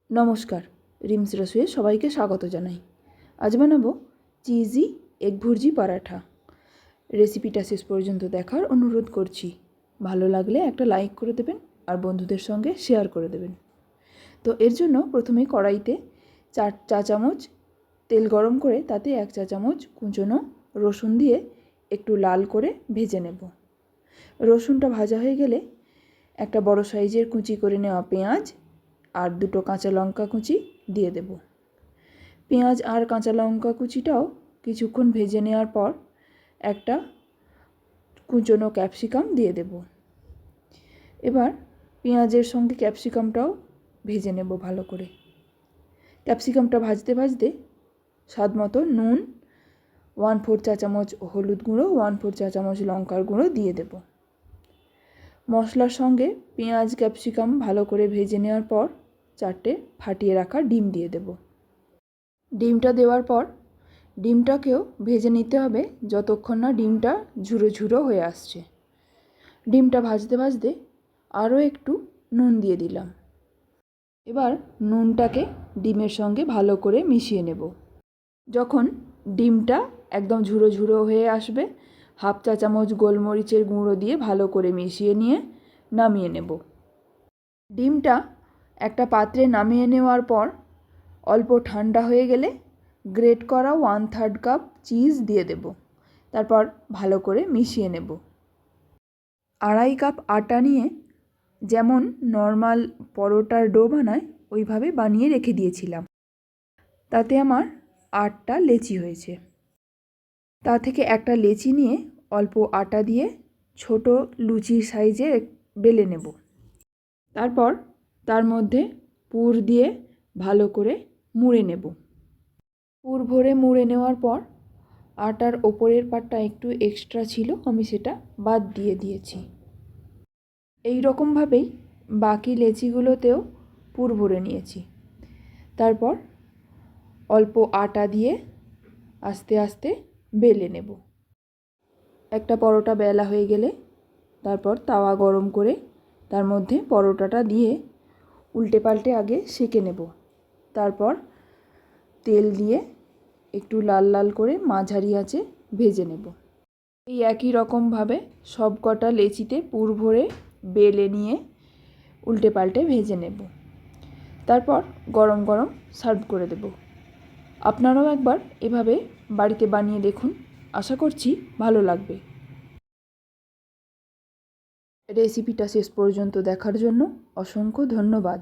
নমস্কার, রিমস রসোইয়ে সবাইকে স্বাগত জানাই। আজ বানাবো চিজি এগ ভুর্জি পরাঠা। রেসিপিটা শেষ পর্যন্ত দেখার অনুরোধ করছি। ভালো লাগলে একটা লাইক করে দেবেন আর বন্ধুদের সঙ্গে শেয়ার করে দেবেন। তো এর জন্য প্রথমে কড়াইতে 4 চা চামচ তেল গরম করে তাতে 1 চা চামচ কুচনো রসুন দিয়ে একটু লাল করে ভেজে নেব। রসুনটা ভাজা হয়ে গেলে একটা বড় সাইজের কুচি করে নেওয়া পেঁয়াজ আর 2 কাঁচা লঙ্কা কুচি দিয়ে দেব। পেঁয়াজ আর কাঁচা লঙ্কা কুচিটাও কিছুক্ষণ ভেজে নেওয়ার পর একটা কুচনো ক্যাপসিকাম দিয়ে দেব। এবার পেঁয়াজের সঙ্গে ক্যাপসিকামটাও ভেজে নেব ভালো করে। ক্যাপসিকামটা ভাজতে ভাজতে স্বাদ মতো নুন, 1/4 চা চামচ হলুদ গুঁড়ো, 1/4 চা চামচ লঙ্কার গুঁড়ো দিয়ে দেব। মশলার সঙ্গে পেঁয়াজ ক্যাপসিকাম ভালো করে ভেজে নেওয়ার পর 4টে ফাটিয়ে রাখা ডিম দিয়ে দেব। ডিমটা দেওয়ার পর ডিমটাকেও ভেজে নিতে হবে যতক্ষণ না ডিমটা ঝুরো ঝুরো হয়ে আসছে। ডিমটা ভাজতে ভাজতে আরও একটু নুন দিয়ে দিলাম। এবার নুনটাকে ডিমের সঙ্গে ভালো করে মিশিয়ে নেব। যখন ডিমটা একদম ঝুরো ঝুরো হয়ে আসবে, 1/2 চা চামচ গোলমরিচের গুঁড়ো দিয়ে ভালো করে মিশিয়ে নিয়ে নামিয়ে নেব। ডিমটা একটা পাত্রে নামিয়ে নেওয়ার পর অল্প ঠান্ডা হয়ে গেলে গ্রেট করা 1/3 কাপ চিজ দিয়ে দেব। তারপর ভালো করে মিশিয়ে নেব। 2.5 কাপ আটা নিয়ে যেমন নর্মাল পরোটার ডো বানায় ওইভাবে বানিয়ে রেখে দিয়েছিলাম। তাতে আমার 8টা লেচি হয়েছে। তা থেকে একটা লেচি নিয়ে অল্প আটা দিয়ে ছোট লুচির সাইজে বেলে নেব। তারপর তার মধ্যে পুর দিয়ে ভালো করে মুড়ে নেব। পুর ভরে মুড়ে নেওয়ার পর আটার ওপরের পাটটা একটু এক্সট্রা ছিল, আমি সেটা বাদ দিয়ে দিয়েছি। এই রকমভাবেই বাকি লেচিগুলোতেও পুর ভরে নিয়েছি। তারপর অল্প আটা দিয়ে আস্তে আস্তে বেলে নেব। একটা পরোটা বেলা হয়ে গেলে তারপর তাওয়া গরম করে তার মধ্যে পরোটাটা দিয়ে উল্টে পাল্টে আগে সেঁকে নেব। তারপর তেল দিয়ে একটু লাল লাল করে মাঝারি আঁচে ভেজে নেব। এই একই রকমভাবে সব কটা লেচিতে পুর ভরে বেলে নিয়ে উল্টে পাল্টে ভেজে নেব। তারপর গরম গরম সার্ভ করে দেব। আপনারাও একবার এভাবে বাড়িতে বানিয়ে দেখুন, আশা করছি ভালো লাগবে। রেসিপিটা শেষ পর্যন্ত দেখার জন্য অসংখ্য ধন্যবাদ।